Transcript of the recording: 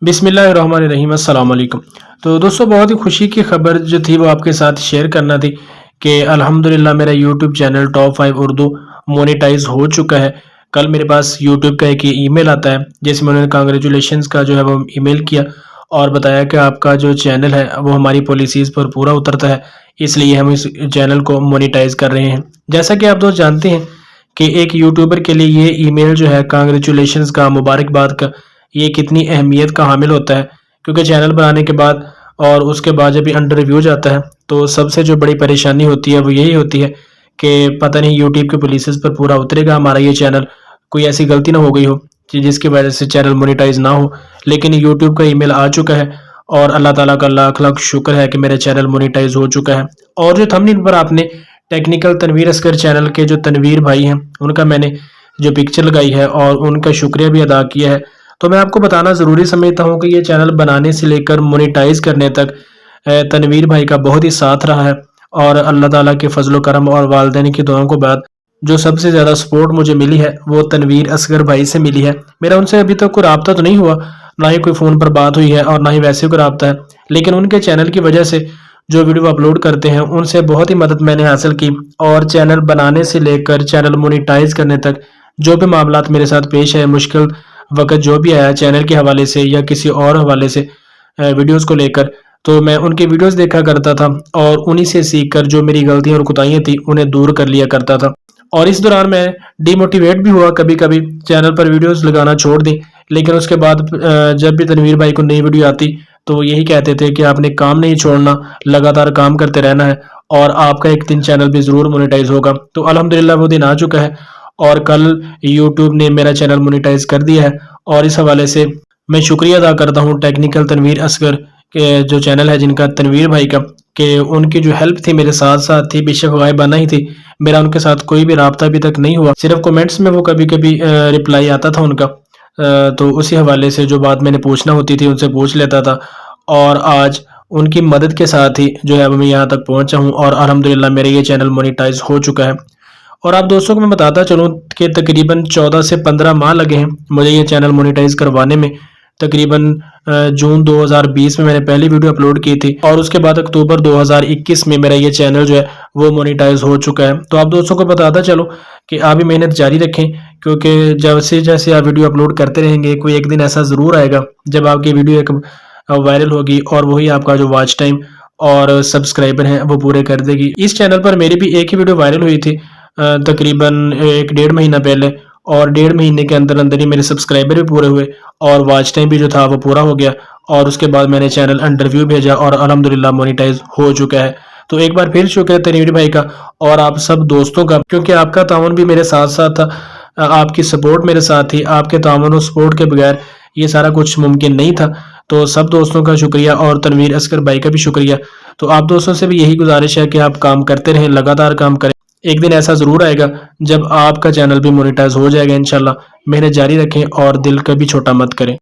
बिस्मिल्लाहिर्रहमानिर्रहीम अस्सलाम वालेकुम। तो दोस्तों बहुत ही खुशी की खबर जो थी वो आपके साथ शेयर करना थी कि अल्हम्दुलिल्लाह मेरा YouTube channel top 5 Urdu monetize हो चुका है। कल मेरे पास यूट्यूब का एक ईमेल आता है जिसमें उन्होंने कांग्रेचुलेशंस का जो है वो ईमेल किया और बताया कि आपका जो चैनल है वो हमारी पॉलिसीज़ पर पूरा उतरता है, इसलिए हम इस चैनल को मोनेटाइज कर रहे हैं। जैसा कि आप दोस्त जानते हैं कि एक यूट्यूबर के लिए ये ईमेल जो है कांग्रेचुलेशंस का, मुबारकबाद का, ये कितनी अहमियत का हामिल होता है, क्योंकि चैनल बनाने के बाद और उसके बाद जब भी अंडर रिव्यू जाता है तो सबसे जो बड़ी परेशानी होती है वो यही होती है कि पता नहीं यूट्यूब के पॉलिसीज़ पर पूरा उतरेगा हमारा ये चैनल, कोई ऐसी गलती ना हो गई हो कि जिसकी वजह से चैनल मोनेटाइज ना हो। लेकिन यूट्यूब का ईमेल आ चुका है और अल्लाह ताला का लाख लाख शुक्र है कि मेरा चैनल मोनेटाइज हो चुका है। और जो थंबनेल पर आपने टेक्निकल तनवीर असगर चैनल के जो तनवीर भाई हैं उनका मैंने जो पिक्चर लगाई है और उनका शुक्रिया भी अदा किया है, तो मैं आपको बताना ज़रूरी समझता हूँ कि ये चैनल बनाने से लेकर मोनेटाइज करने तक तनवीर भाई का बहुत ही साथ रहा है। और अल्लाह ताला के फजल करम और वालिदैन की दुआओं के बाद जो सबसे ज़्यादा सपोर्ट मुझे मिली है वो तनवीर असगर भाई से मिली है। मेरा उनसे अभी तक कोई रब्ता तो नहीं हुआ, ना ही कोई फ़ोन पर बात हुई है और ना ही वैसे कोई रब्ता है, लेकिन उनके चैनल की वजह से जो वीडियो अपलोड करते हैं उनसे बहुत ही मदद मैंने हासिल की। और चैनल बनाने से लेकर चैनल मोनेटाइज करने तक जो भी मामलात मेरे साथ पेश है, मुश्किल वक्त जो भी आया चैनल के हवाले से या किसी और हवाले से वीडियोस को लेकर, तो मैं उनकी वीडियोस देखा करता था और उन्हीं से सीख कर जो मेरी गलतियां और कोताहियां थी उन्हें दूर कर लिया करता था। और इस दौरान मैं डिमोटिवेट भी हुआ, कभी कभी चैनल पर वीडियोस लगाना छोड़ दी। लेकिन उसके बाद जब भी तनवीर भाई को नई वीडियो आती तो यही कहते थे कि आपने काम नहीं छोड़ना, लगातार काम करते रहना है और आपका एक दिन चैनल भी ज़रूर मोनेटाइज होगा। तो अल्हम्दुलिल्लाह वो दिन आ चुका है और कल यूट्यूब ने मेरा चैनल मोनेटाइज कर दिया है। और इस हवाले से मैं शुक्रिया अदा करता हूँ टेक्निकल तनवीर असगर के जो चैनल है जिनका, तनवीर भाई का, कि उनकी जो हेल्प थी मेरे साथ साथ थी, बेशक गायबाना ही थी। मेरा उनके साथ कोई भी रब्ता अभी तक नहीं हुआ, सिर्फ कमेंट्स में वो कभी कभी रिप्लाई आता था उनका, तो उसी हवाले से जो बात मैंने पूछना होती थी उनसे पूछ लेता था। और आज उनकी मदद के साथ ही जो है मैं यहाँ तक पहुँचा हूँ और अल्हम्दुलिल्लाह मेरा ये चैनल मोनेटाइज हो चुका है। और आप दोस्तों को मैं बताता चलूँ कि तकरीबन 14 से 15 माह लगे हैं मुझे ये चैनल मोनेटाइज करवाने में। तकरीबन जून 2020 में मैंने पहली वीडियो अपलोड की थी और उसके बाद अक्टूबर 2021 में मेरा ये चैनल जो है वो मोनेटाइज हो चुका है। तो आप दोस्तों को बताता चलो कि आप भी मेहनत जारी रखें, क्योंकि जैसे जैसे आप वीडियो अपलोड करते रहेंगे कोई एक दिन ऐसा ज़रूर आएगा जब आपकी वीडियो एक वायरल होगी और वही आपका जो वॉच टाइम और सब्सक्राइबर हैं वो पूरे कर देगी। इस चैनल पर मेरी भी एक ही वीडियो वायरल हुई थी तकरीबन 1-1.5 महीना पहले, और 1.5 महीने के अंदर अंदर ही मेरे सब्सक्राइबर भी पूरे हुए और वॉच टाइम भी जो था वो पूरा हो गया। और उसके बाद मैंने चैनल अंडर व्यू भेजा और अल्हम्दुलिल्लाह मोनेटाइज हो चुका है। तो एक बार फिर शुक्रिया तनवीर भाई का और आप सब दोस्तों का, क्योंकि आपका ताउन भी मेरे साथ साथ था, आपकी सपोर्ट मेरे साथ थी। आपके ताउन और सपोर्ट के बगैर ये सारा कुछ मुमकिन नहीं था। तो सब दोस्तों का शुक्रिया और तनवीर असगर भाई का भी शुक्रिया। तो आप दोस्तों से भी यही गुजारिश है कि आप काम करते रहें, लगातार काम करें। एक दिन ऐसा ज़रूर आएगा जब आपका चैनल भी मोनेटाइज हो जाएगा इंशाल्लाह। मेहनत जारी रखें और दिल कभी छोटा मत करें।